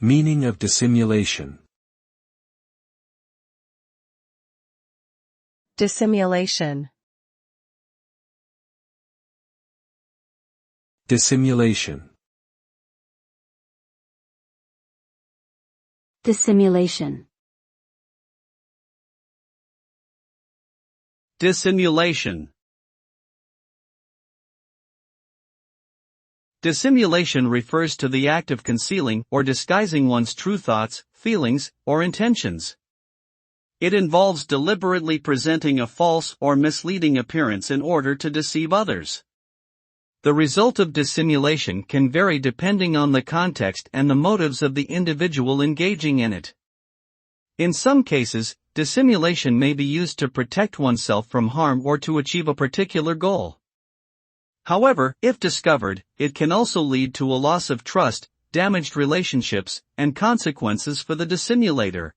Meaning of dissimulation. Dissimulation. Dissimulation. Dissimulation. Dissimulation. Dissimulation refers to the act of concealing or disguising one's true thoughts, feelings, or intentions. It involves deliberately presenting a false or misleading appearance in order to deceive others. The result of dissimulation can vary depending on the context and the motives of the individual engaging in it. In some cases, dissimulation may be used to protect oneself from harm or to achieve a particular goal. However, if discovered, it can also lead to a loss of trust, damaged relationships, and consequences for the dissimulator.